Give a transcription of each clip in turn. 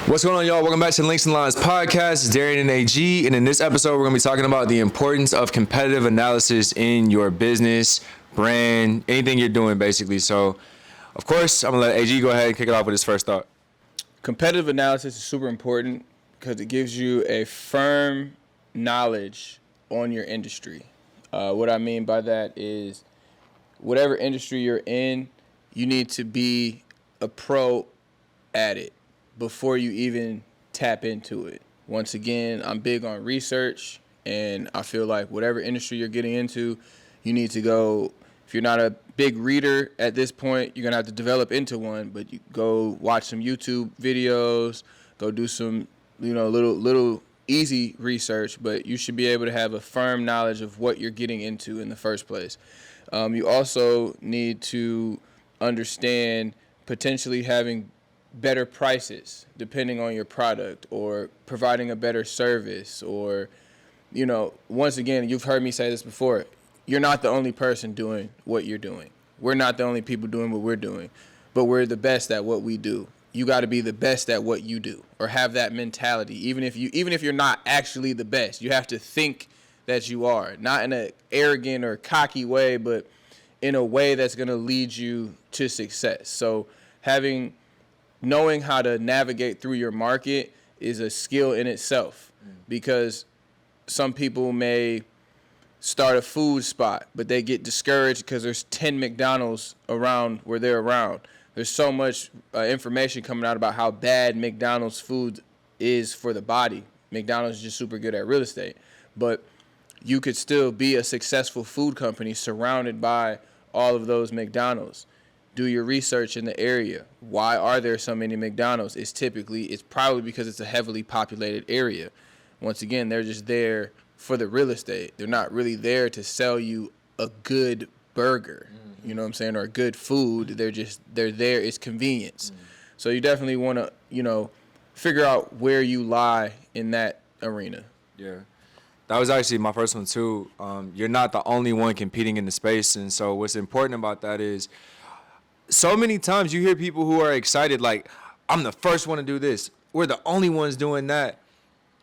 What's going on, y'all? Welcome back to the Links and Lines podcast. It's Darian and AG, and in this episode, we're going to be talking about the importance of competitive analysis in your business, brand, anything you're doing, basically. So, of course, I'm going to let AG go ahead and kick it off with his first thought. Competitive analysis is super important because it gives you a firm knowledge on your industry. What I mean by that is whatever industry you're in, you need to be a pro at it before you even tap into it. Once again, I'm big on research, and I feel like whatever industry you're getting into, you need to go. If you're not a big reader at this point, you're gonna have to develop into one, but you go watch some YouTube videos, go do some, little easy research, but you should be able to have a firm knowledge of what you're getting into in the first place. You also need to understand potentially having better prices depending on your product, or providing a better service, or, once again, you've heard me say this before, you're not the only person doing what you're doing. We're not the only people doing what we're doing, but we're the best at what we do. You got to be the best at what you do, or have that mentality. Even if you're not actually the best, you have to think that you are, not in an arrogant or cocky way, but in a way that's going to lead you to success. So knowing how to navigate through your market is a skill in itself, because some people may start a food spot, but they get discouraged because there's 10 McDonald's around where they're around. There's so much information coming out about how bad McDonald's food is for the body. McDonald's is just super good at real estate, but you could still be a successful food company surrounded by all of those McDonald's. Do your research in the area. Why are there so many McDonald's? It's probably because it's a heavily populated area. Once again, they're just there for the real estate. They're not really there to sell you a good burger, you know what I'm saying, or a good food. They're there. It's convenience. So you definitely want to, figure out where you lie in that arena. Yeah. That was actually my first one, too. You're not the only one competing in the space. And so what's important about that is, so many times you hear people who are excited, like, I'm the first one to do this. We're the only ones doing that.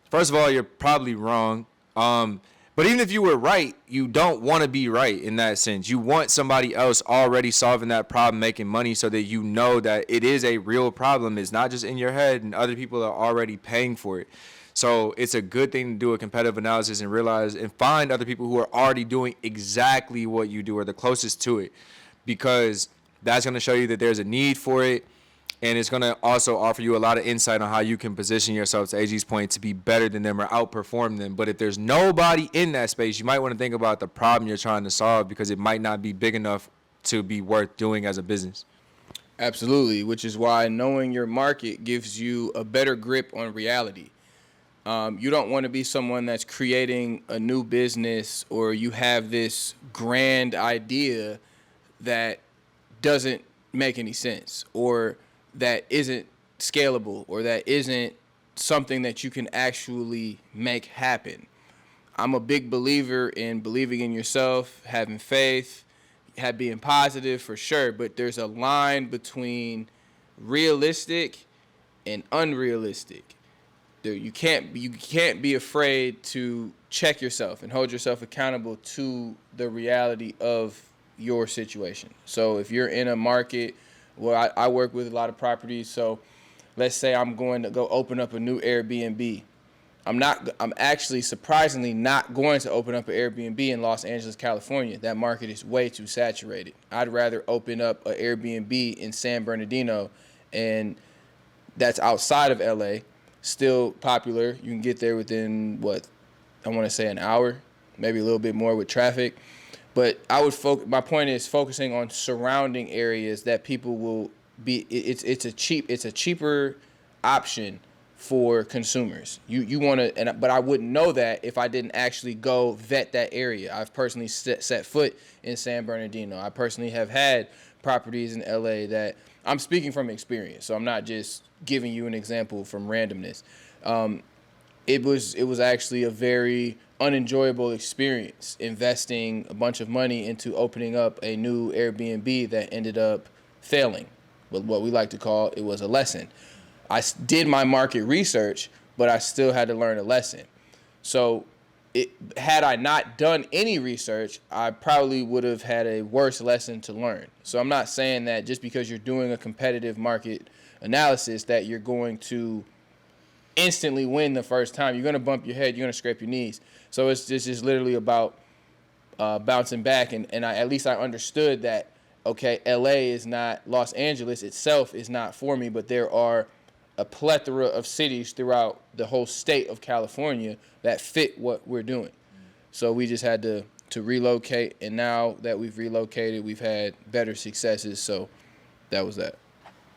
First of all, you're probably wrong. But even if you were right, you don't want to be right in that sense. You want somebody else already solving that problem, making money, so that you know that it is a real problem. It's not just in your head, and other people are already paying for it. So it's a good thing to do a competitive analysis and realize and find other people who are already doing exactly what you do, or the closest to it, because that's going to show you that there's a need for it, and it's going to also offer you a lot of insight on how you can position yourself, to AG's point, to be better than them or outperform them. But if there's nobody in that space, you might want to think about the problem you're trying to solve, because it might not be big enough to be worth doing as a business. Absolutely, which is why knowing your market gives you a better grip on reality. You don't want to be someone that's creating a new business, or you have this grand idea that doesn't make any sense, or that isn't scalable, or that isn't something that you can actually make happen. I'm a big believer in believing in yourself, having faith, being positive for sure, but there's a line between realistic and unrealistic. You can't be afraid to check yourself and hold yourself accountable to the reality of your situation. So if you're in a market, well, I work with a lot of properties, so let's say I'm going to go open up a new Airbnb. I'm actually surprisingly not going to open up an Airbnb in Los Angeles, California. That market is way too saturated. I'd rather open up an Airbnb in San Bernardino, and that's outside of LA, still popular. You can get there within, an hour, maybe a little bit more with traffic. But my point is focusing on surrounding areas that people will be. It's a cheaper option for consumers. You want to, but I wouldn't know that if I didn't actually go vet that area. I've personally set foot in San Bernardino. I personally have had properties in LA that I'm speaking from experience. So I'm not just giving you an example from randomness. It was actually a very unenjoyable experience investing a bunch of money into opening up a new Airbnb that ended up failing. What we like to call it was a lesson. did my market research, but I still had to learn a lesson. So had I not done any research, I probably would have had a worse lesson to learn. So I'm not saying that just because you're doing a competitive market analysis that you're going to instantly win the first time. You're going to bump your head. You're going to scrape your knees. So it's just literally about bouncing back. And at least I understood that, okay, LA is not, Los Angeles itself is not for me, but there are a plethora of cities throughout the whole state of California that fit what we're doing. So we just had to relocate, and now that we've relocated, we've had better successes. So that was that.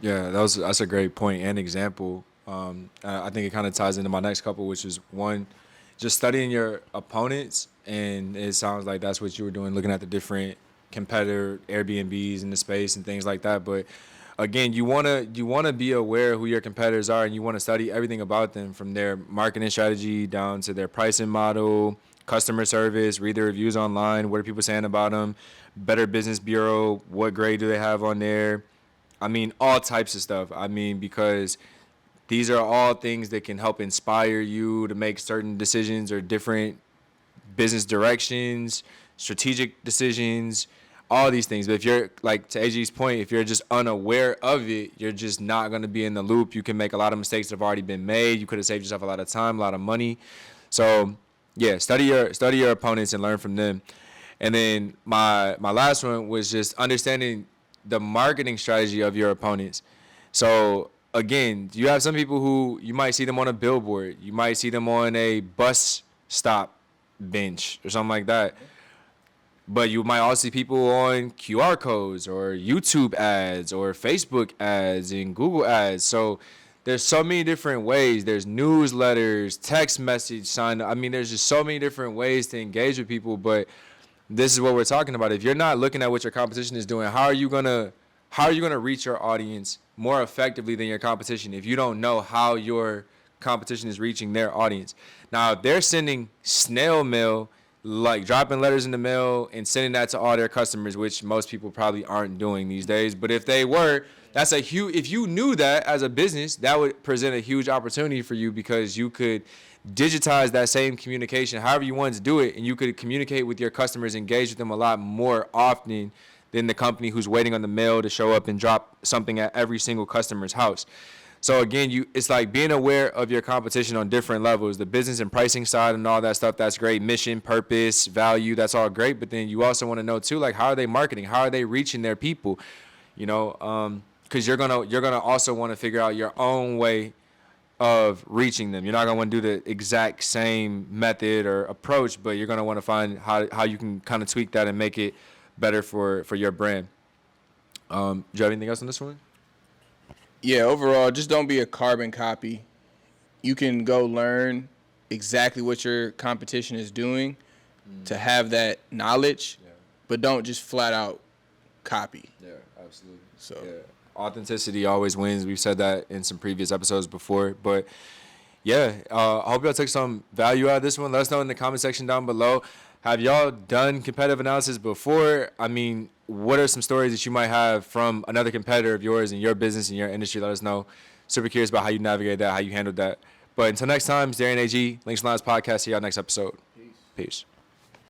Yeah, that's a great point and example. I think it kind of ties into my next couple, which is one, just studying your opponents, and it sounds like that's what you were doing, looking at the different competitor Airbnbs in the space and things like that. But again, you wanna be aware of who your competitors are, and you want to study everything about them, from their marketing strategy down to their pricing model, customer service, read the reviews online, what are people saying about them, Better Business Bureau, what grade do they have on there? I mean, all types of stuff. I mean, because these are all things that can help inspire you to make certain decisions or different business directions, strategic decisions, all these things. But if you're, like to AJ's point, if you're just unaware of it, you're just not going to be in the loop. You can make a lot of mistakes that have already been made. You could have saved yourself a lot of time, a lot of money. So yeah, study your opponents and learn from them. And then my last one was just understanding the marketing strategy of your opponents. So again, you have some people who you might see them on a billboard, you might see them on a bus stop bench or something like that. But you might also see people on QR codes or YouTube ads or Facebook ads and Google ads. So there's so many different ways. There's newsletters, text message sign. I mean, there's just so many different ways to engage with people. But this is what we're talking about. If you're not looking at what your competition is doing, how are you gonna reach your audience more effectively than your competition if you don't know how your competition is reaching their audience? Now, if they're sending snail mail, like dropping letters in the mail and sending that to all their customers, which most people probably aren't doing these days, but if they were, that's a huge, if you knew that as a business, that would present a huge opportunity for you, because you could digitize that same communication however you wanted to do it, and you could communicate with your customers, engage with them a lot more often than the company who's waiting on the mail to show up and drop something at every single customer's house. So again, it's like being aware of your competition on different levels, the business and pricing side and all that stuff. That's great. Mission, purpose, value, that's all great. But then you also want to know too, like, how are they marketing? How are they reaching their people? You know, because you're gonna also want to figure out your own way of reaching them. You're not gonna want to do the exact same method or approach, but you're gonna want to find how you can kind of tweak that and make it better for your brand. Do you have anything else on this one? Yeah, overall, just don't be a carbon copy. You can go learn exactly what your competition is doing to have that knowledge, but don't just flat out copy. Yeah, absolutely. So authenticity always wins. We've said that in some previous episodes before, but yeah, I hope y'all took some value out of this one. Let us know in the comment section down below. Have y'all done competitive analysis before? I mean, what are some stories that you might have from another competitor of yours in your business, in your industry? Let us know. Super curious about how you navigate that, how you handled that. But until next time, it's Darian AG, Links and Lines Podcast. See y'all next episode. Peace.